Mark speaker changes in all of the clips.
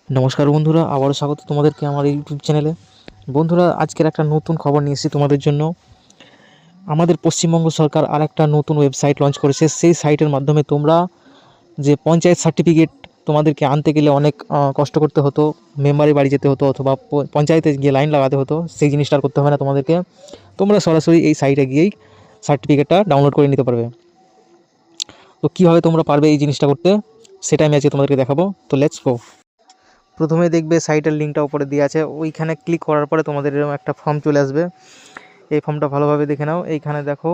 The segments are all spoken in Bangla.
Speaker 1: নমস্কার বন্ধুরা, আবারও স্বাগত তোমাদেরকে আমার ইউটিউব চ্যানেলে। বন্ধুরা, আজকের একটা নতুন খবর নিয়ে এসেছি তোমাদের জন্য। আমাদের পশ্চিমবঙ্গ সরকার আর একটা নতুন ওয়েবসাইট লঞ্চ করেছে। সেই সাইটের মাধ্যমে তোমরা যে পঞ্চায়েত সার্টিফিকেট তোমাদেরকে আনতে গেলে অনেক কষ্ট করতে হতো, মেম্বারের বাড়ি যেতে হতো অথবা পঞ্চায়েতে গিয়ে লাইন লাগাতে হতো, সেই জিনিসটা আর করতে হবে না তোমাদেরকে। তোমরা সরাসরি এই সাইটে গিয়েই সার্টিফিকেটটা ডাউনলোড করে নিতে পারবে। তো কীভাবে তোমরা পারবে এই জিনিসটা করতে, সেটা আমি আজকে তোমাদেরকে দেখাবো। তো লেটস গো। প্রথমে দেখবে সাইটের লিঙ্কটা উপরে দেওয়া আছে, ওইখানে ক্লিক করার পরে তোমাদের এরকম একটা ফর্ম চলে আসবে। এই ফর্মটা ভালোভাবে দেখে নাও। এইখানে দেখো,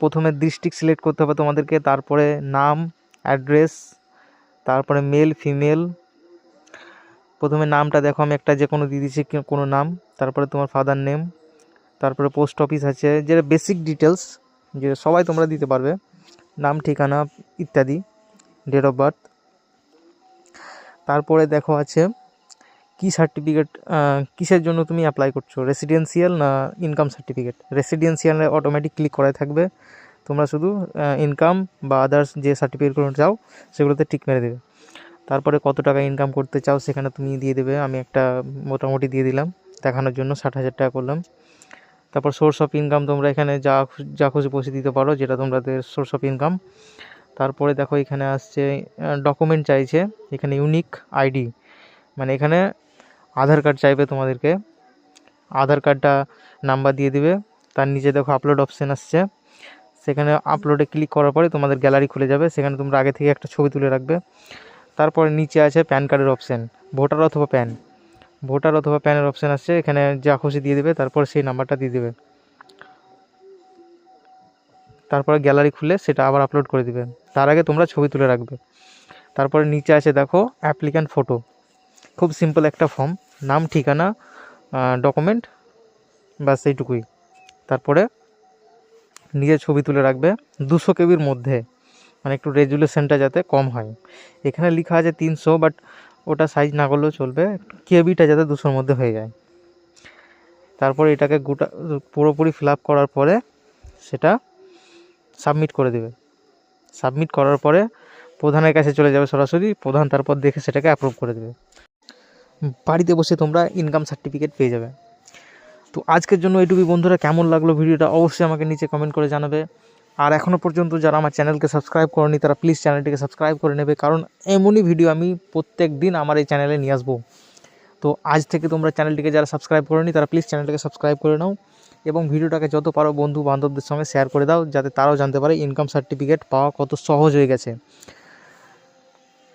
Speaker 1: প্রথমে ডিস্ট্রিক্ট সিলেক্ট করতে হবে তোমাদেরকে, তারপরে নাম, অ্যাড্রেস, তারপরে মেল ফিমেল। প্রথমে নামটা দেখো, আমি একটা যে কোনো দিয়ে দিচ্ছি কোনো নাম, তারপরে তোমার ফাদার নেম, তারপরে পোস্ট অফিস আছে, যেটা বেসিক ডিটেলস যে সবাই তোমরা দিতে পারবে, নাম, ঠিকানা ইত্যাদি, ডেট অফ বার্থ। তারপরে দেখো আছে কি সার্টিফিকেট, কিসের জন্য তুমি অ্যাপ্লাই করছো, রেসিডেন্সিয়াল না ইনকাম সার্টিফিকেট। রেসিডেন্সিয়ালে অটোমেটিক ক্লিক করাই থাকবে, তোমরা শুধু ইনকাম বা আদার্স যে সার্টিফিকেটগুলো চাও সেগুলোতে টিক মেরে দেবে। তারপরে কত টাকা ইনকাম করতে চাও সেখানে তুমি দিয়ে দেবে। আমি একটা মোটামুটি দিয়ে দিলাম দেখানোর জন্য, 60,000 টাকা করলাম। তারপর সোর্স অফ ইনকাম তোমরা এখানে যা খুশি বসে দিতে পারো, যেটা তোমাদের সোর্স অফ ইনকাম। তারপরে দেখো এখানে আসছে ডকুমেন্ট চাইছে, এখানে ইউনিক আইডি, মানে এখানে আধার কার্ড চাইবে তোমাদেরকে। আধার কার্ডটা নাম্বার দিয়ে দিবে। তার নিচে দেখো আপলোড অপশান আসছে, সেখানে আপলোডে ক্লিক করার পরে তোমাদের গ্যালারি খুলে যাবে, সেখানে তোমরা আগে থেকে একটা ছবি তুলে রাখবে। তারপরে নিচে আছে প্যান কার্ডের অপশান, ভোটার অথবা প্যানের অপশান আসছে, এখানে যা খুশি দিয়ে দেবে, তারপর সেই নাম্বারটা দিয়ে দেবে। তারপরে গ্যালারি খুলে সেটা আবার আপলোড করে দিবে, তার আগে তোমরা ছবি তুলে রাখবে। তারপরে নিচে আছে দেখো অ্যাপ্লিক্যান্ট ফটো, খুব সিম্পল একটা ফর্ম, নাম, ঠিকানা, ডকুমেন্ট, ব্যাস এইটুকুই। তারপরে নিজের ছবি তুলে রাখবে 200 কেবির মধ্যে, মানে একটু রেজুলেশনটা যাতে কম হয়। এখানে লেখা আছে 300, বাট ওটা সাইজ না করলেও চলবে, কেবিটা যাতে 200-র মধ্যে হয়ে যায়। তারপরে এটাকে পুরোপুরি ফিল আপ করার পরে সেটা সাবমিট করে দেবে। সাবমিট করার পরে প্রধানের কাছে চলে যাবে সরাসরি, প্রধান তারপর দেখে সেটাকে অ্যাপ্রুভ করে দেবে। বাড়িতে বসে তোমরা ইনকাম সার্টিফিকেট পেয়ে যাবে। তো আজকের জন্য এটুকুই বন্ধুরা। কেমন লাগলো ভিডিওটা অবশ্যই আমাকে নিচে কমেন্ট করে জানাবে। আর এখনও পর্যন্ত যারা আমার চ্যানেলকে সাবস্ক্রাইব করেনি তারা প্লিজ চ্যানেলটিকে সাবস্ক্রাইব করে নেবে, কারণ এমনই ভিডিও আমি প্রত্যেক দিন আমার এই চ্যানেলে নিয়ে আসবো। তো আজ থেকে তোমরা চ্যানেলটিকে যারা সাবস্ক্রাইব করেনি তারা প্লিজ চ্যানেলটিকে সাবস্ক্রাইব করে নাও, এবং ভিডিওটাকে যত পারো বন্ধু বান্ধবদের সঙ্গে শেয়ার করে দাও, যাতে তারাও জানতে পারে ইনকাম সার্টিফিকেট পাওয়া কত সহজ হয়ে গেছে।